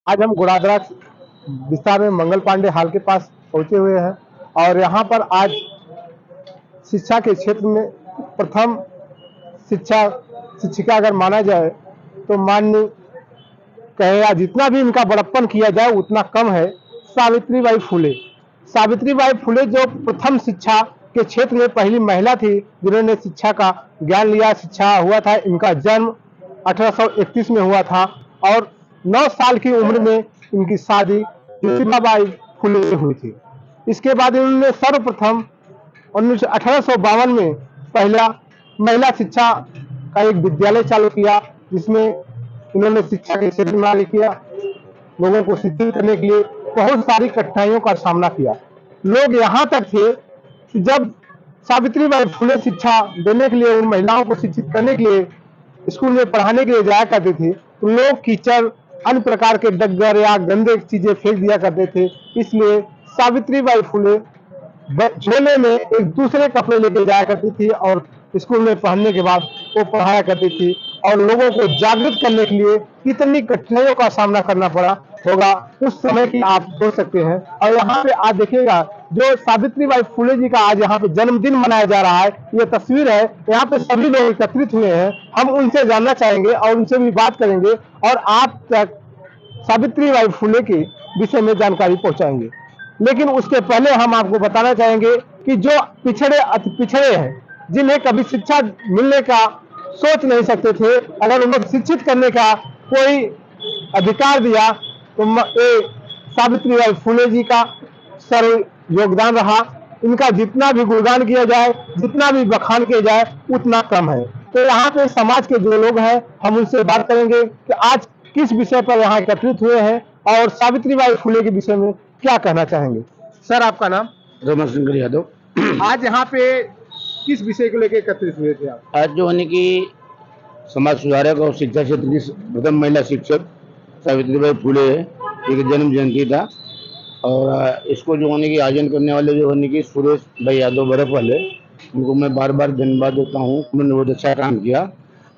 आज हम गुड़ादरा विस्तार में मंगल पांडे हाल के पास पहुंचे हुए हैं और यहाँ पर आज शिक्षा के क्षेत्र में प्रथम शिक्षिका अगर माना जाए तो माननीय कहे या जितना भी इनका बड़प्पन किया जाए उतना कम है। सावित्रीबाई फुले जो प्रथम शिक्षा के क्षेत्र में पहली महिला थी जिन्होंने शिक्षा का ज्ञान लिया, शिक्षा हुआ था। इनका जन्म 1831 में हुआ था और 9 साल की उम्र में इनकी शादी ज्योतिबाबाई फुले से हुई थी। इसके बाद इन्होंने सर्वप्रथम 1852 में पहला महिला शिक्षा का एक विद्यालय चालू किया, जिसमें इन्होंने शिक्षा के क्षेत्र में कार्य किया। लोगों को शिक्षित करने के लिए बहुत सारी कठिनाइयों का सामना किया। लोग यहाँ तक थे कि जब सावित्रीबाई फुले शिक्षा देने के लिए, उन महिलाओं को शिक्षित करने के लिए स्कूल में पढ़ाने के लिए जाया करते थे तो लोग कीचड़, अन्य प्रकार के डग्गर या गंदे चीजें फेंक दिया करते थे। इसलिए सावित्रीबाई फुले झोले में एक दूसरे कपड़े लेके जाया करती थी और स्कूल में पढ़ने के बाद वो पढ़ाया करती थी और लोगों को जागृत करने के लिए कितनी कठिनाइयों का सामना करना पड़ा होगा उस समय की आप सोच सकते हैं। और यहाँ पे आज देखिएगा जो सावित्रीबाई फुले जी का आज यहाँ पे जन्मदिन मनाया जा रहा है, ये तस्वीर है। यहाँ पे सभी लोग एकत्रित हुए हैं। हम उनसे जानना चाहेंगे और उनसे भी बात करेंगे और आप तक सावित्रीबाई फुले के विषय में जानकारी पहुंचाएंगे। लेकिन उसके पहले हम आपको बताना चाहेंगे कि जो पिछड़े अति पिछड़े हैं, जिन्हें कभी शिक्षा मिलने का सोच नहीं सकते थे, अगर उन्हें शिक्षित करने का कोई अधिकार दिया तो सावित्रीबाई फुले जी का सर्व योगदान रहा। इनका जितना भी गुणगान किया जाए, जितना भी बखान किया जाए उतना कम है। तो यहाँ पे समाज के जो लोग हैं हम उनसे बात करेंगे कि आज किस विषय पर यहाँ एकत्रित हुए हैं और सावित्रीबाई फुले के विषय में क्या कहना चाहेंगे। सर, आपका नाम? रमाशंकर यादव। आज यहाँ पे किस विषय को लेकर एकत्रित हुए थे आप? आज जो होने की समाज सुधारक और शिक्षा क्षेत्र की प्रथम महिला शिक्षक सावित्रीबाई फुले एक जन्म जयंती था और इसको जो होने की आयोजन करने वाले जो होने की सुरेश भाई यादव बर्फ वाले, उनको मैं बार बार धन्यवाद देता हूँ। उन्होंने बहुत अच्छा काम किया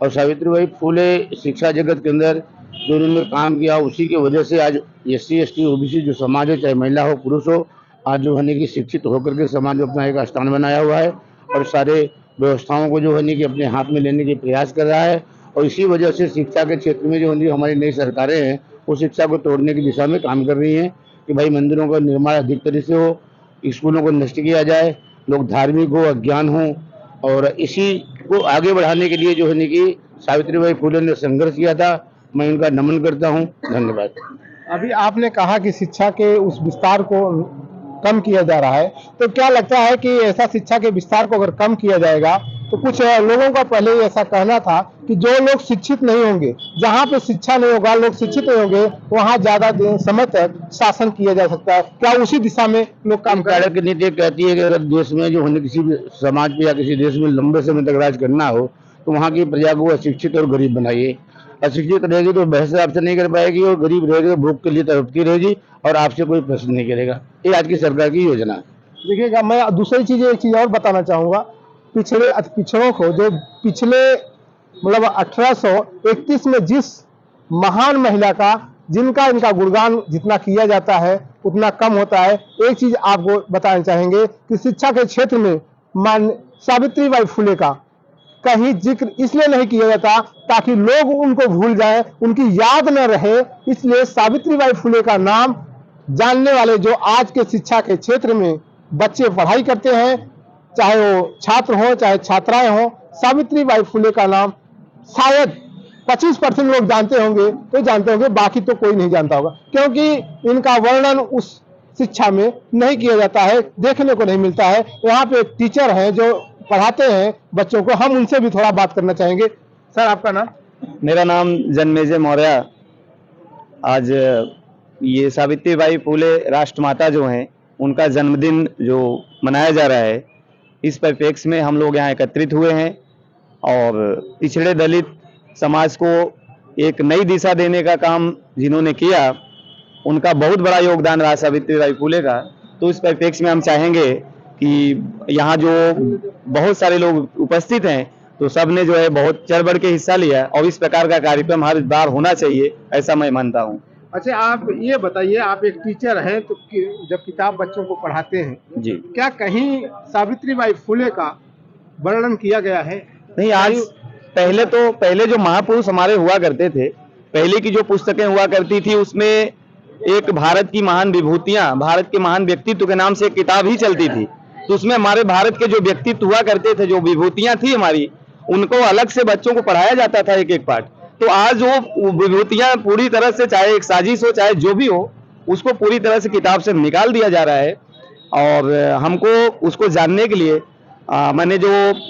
और सावित्रीबाई फुले शिक्षा जगत के अंदर जो उन्होंने काम किया उसी की वजह से आज SC ST OBC जो समाज है, चाहे महिला हो पुरुष हो, आज जो होने की शिक्षित होकर के समाज में अपना एक स्थान बनाया हुआ है और सारे व्यवस्थाओं को जो होने की अपने हाथ में लेने के प्रयास कर रहा है। और इसी वजह से शिक्षा के क्षेत्र में जो होने हमारी नई सरकारें हैं वो शिक्षा को तोड़ने की दिशा में काम कर रही हैं कि भाई मंदिरों का निर्माण अधिक तरह से हो, स्कूलों को नष्ट किया जाए, लोग धार्मिक हो, अज्ञान हो। और इसी को आगे बढ़ाने के लिए जो होने की सावित्रीबाई फुले ने संघर्ष किया था, मैं उनका नमन करता हूं। धन्यवाद। अभी आपने कहा कि शिक्षा के उस विस्तार को कम किया जा रहा है, तो क्या लगता है कि ऐसा शिक्षा के विस्तार को अगर कम किया जाएगा तो कुछ लोगों का पहले ही ऐसा कहना था कि जो लोग शिक्षित नहीं होंगे, जहाँ पे शिक्षा नहीं होगा, लोग शिक्षित नहीं होंगे, वहाँ ज्यादा समय तक शासन किया जा सकता है। क्या उसी दिशा में लोग काम कारक की नीति कहती है कि अगर देश में जो होने किसी भी समाज पे या किसी देश में लंबे समय तक राज करना हो तो वहाँ की प्रजा को अशिक्षित और गरीब बनाइए। अशिक्षित रहेगी तो बहस आपसे नहीं कर पाएगी और गरीब रहेगी तो भूख के लिए तड़पती रहेगी और आपसे कोई प्रश्न नहीं करेगा। ये आज की सरकार की योजना है। देखिएगा, मैं दूसरी चीज एक चीज और बताना चाहूंगा। पिछड़ों को जो पिछले मतलब 1831 में जिस महान महिला का जिनका इनका गुणगान जितना किया जाता है उतना कम होता है। एक चीज आपको बताना चाहेंगे कि शिक्षा के क्षेत्र में सावित्रीबाई फुले का कहीं जिक्र इसलिए नहीं किया जाता ताकि लोग उनको भूल जाएं, उनकी याद न रहे। इसलिए सावित्रीबाई फुले का नाम जानने वाले जो आज के शिक्षा के क्षेत्र में बच्चे पढ़ाई करते हैं, चाहे वो छात्र हो चाहे छात्राएं हो, सावित्रीबाई फुले का नाम शायद 25% लोग जानते होंगे, तो जानते होंगे, बाकी तो कोई नहीं जानता होगा, क्योंकि इनका वर्णन उस शिक्षा में नहीं किया जाता है, देखने को नहीं मिलता है। यहाँ पे टीचर हैं जो पढ़ाते हैं बच्चों को, हम उनसे भी थोड़ा बात करना चाहेंगे। सर, आपका नाम? मेरा नाम जन्मेजय मौर्य। आज ये सावित्रीबाई फुले राष्ट्रमाता जो हैं उनका जन्मदिन जो मनाया जा रहा है, इस परिप्रेक्ष्य में हम लोग यहाँ एकत्रित हुए हैं और पिछड़े दलित समाज को एक नई दिशा देने का काम जिन्होंने किया उनका बहुत बड़ा योगदान रहा सावित्रीबाई फुले का। तो इस परिप्रेक्ष्य में हम चाहेंगे कि यहाँ जो बहुत सारे लोग उपस्थित हैं तो सब ने जो है बहुत चढ़ बढ़ के हिस्सा लिया और इस प्रकार का कार्यक्रम हर बार होना चाहिए, ऐसा मैं मानता हूँ। अच्छा, आप ये बताइए, आप एक टीचर हैं तो जब किताब बच्चों को पढ़ाते हैं, जी। क्या कहीं सावित्रीबाई फुले का वर्णन किया गया है? नहीं, आज पहले जो महापुरुष हमारे हुआ करते थे, पहले की जो पुस्तकें हुआ करती थी उसमें एक भारत की महान विभूतियां, भारत के महान व्यक्तित्व के नाम से एक किताब ही चलती थी। तो उसमें हमारे भारत के जो व्यक्तित्व हुआ करते थे, जो विभूतियां थी हमारी, उनको अलग से बच्चों को पढ़ाया जाता था एक एक पाठ। तो आज वो विभूतियां पूरी तरह से, चाहे एक साजिश हो चाहे जो भी हो, उसको पूरी तरह से किताब से निकाल दिया जा रहा है। और हमको उसको जानने के लिए मैंने जो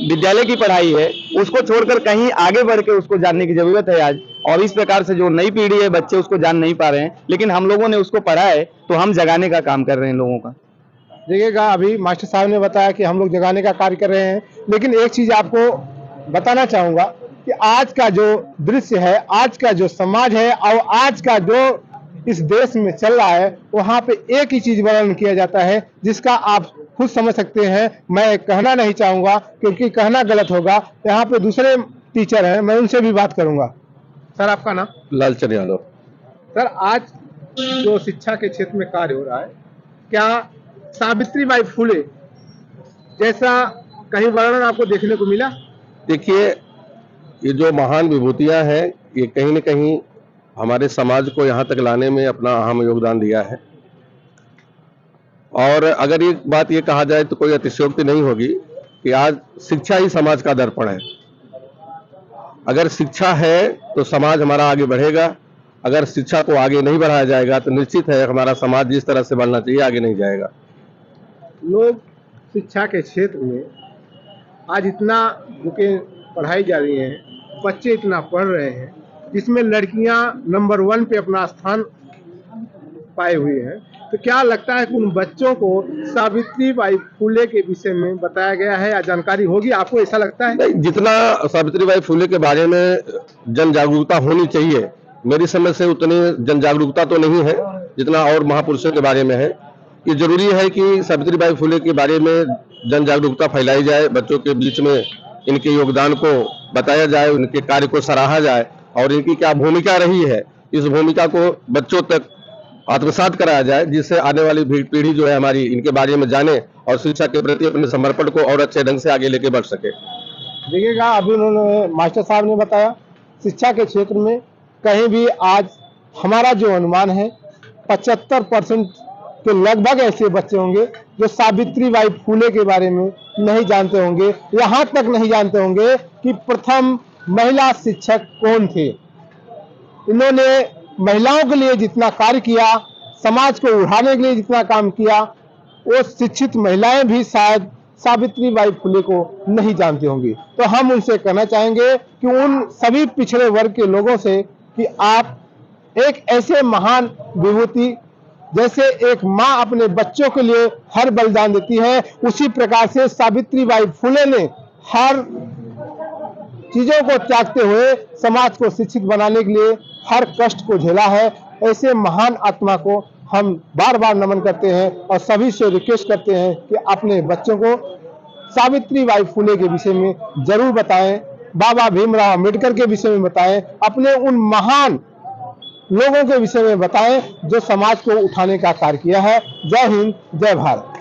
विद्यालय की पढ़ाई है उसको छोड़कर कहीं आगे बढ़ के उसको जानने की जरूरत है आज। और इस प्रकार से जो नई पीढ़ी है, बच्चे उसको जान नहीं पा रहे हैं, लेकिन हम लोगों ने उसको पढ़ा है तो हम जगाने का काम कर रहे हैं लोगों का। देखिएगा, अभी मास्टर साहब ने बताया कि हम लोग जगाने का कार्य कर रहे हैं, लेकिन एक चीज आपको बताना चाहूंगा कि आज का जो दृश्य है, आज का जो समाज है और आज का जो इस देश में चल रहा है, वहां पे एक ही चीज वर्णन किया जाता है जिसका आप खुद समझ सकते हैं। मैं कहना नहीं चाहूंगा क्योंकि कहना गलत होगा। यहाँ पे दूसरे टीचर हैं, मैं उनसे भी बात करूंगा। सर, आपका नाम? लालचंद यादव। सर, आज जो शिक्षा के क्षेत्र में कार्य हो रहा है, क्या सावित्रीबाई फुले जैसा कहीं वर्णन आपको देखने को मिला? देखिए, ये जो महान विभूतियां हैं, ये कहीं न कहीं हमारे समाज को यहाँ तक लाने में अपना अहम योगदान दिया है। और अगर ये बात ये कहा जाए तो कोई अतिशयोक्ति नहीं होगी कि आज शिक्षा ही समाज का दर्पण है। अगर शिक्षा है तो समाज हमारा आगे बढ़ेगा। अगर शिक्षा को आगे नहीं बढ़ाया जाएगा तो निश्चित है हमारा समाज जिस तरह से बढ़ना चाहिए आगे नहीं जाएगा। लोग शिक्षा के क्षेत्र में आज इतना बुकें पढ़ाई जा रही हैं, बच्चे इतना पढ़ रहे हैं, जिसमें लड़कियां नंबर 1 पे अपना स्थान पाए हुए हैं। तो क्या लगता है कि उन बच्चों को सावित्रीबाई फुले के विषय में बताया गया है या जानकारी होगी? आपको ऐसा लगता है? नहीं, जितना सावित्रीबाई फुले के बारे में जन जागरूकता होनी चाहिए, मेरी समझ से उतनी जन जागरूकता तो नहीं है जितना और महापुरुषों के बारे में है। ये जरूरी है कि सावित्रीबाई फुले के बारे में जन जागरूकता फैलाई जाए, बच्चों के बीच में इनके योगदान को बताया जाए, उनके कार्य को सराहा जाए और इनकी क्या भूमिका रही है, इस भूमिका को बच्चों तक आत्मसात कराया जाए, जिससे आने वाली पीढ़ी जो है हमारी इनके बारे में जाने और शिक्षा के प्रति अपने समर्पण को और अच्छे ढंग से आगे लेके बढ़ सके। देखिएगा, अभी उन्होंने मास्टर साहब ने बताया, शिक्षा के क्षेत्र में कहीं भी आज हमारा जो अनुमान है 75% के लगभग ऐसे बच्चे होंगे जो सावित्रीबाई फुले के बारे में नहीं जानते होंगे। यहाँ तक नहीं जानते होंगे कि प्रथम महिला शिक्षक कौन थे। इन्होंने महिलाओं के लिए जितना कार्य किया, समाज को उठाने के लिए जितना काम किया, वो शिक्षित महिलाएं भी शायद सावित्रीबाई फुले को नहीं जानती होंगी। तो हम उनसे कहना चाहेंगे कि उन सभी पिछड़े वर्ग के लोगों से कि आप एक ऐसे महान विभूति, जैसे एक माँ अपने बच्चों के लिए हर बलिदान देती है, उसी प्रकार से सावित्रीबाई फुले ने हर चीजों को त्यागते हुए समाज को शिक्षित बनाने के लिए हर कष्ट को झेला है। ऐसे महान आत्मा को हम बार बार नमन करते हैं और सभी से रिक्वेस्ट करते हैं कि अपने बच्चों को सावित्रीबाई फुले के विषय में जरूर बताएं, बाबा भीमराव अम्बेडकर के विषय में बताएं, अपने उन महान लोगों के विषय में बताएं जो समाज को उठाने का कार्य किया है। जय हिंद, जय भारत।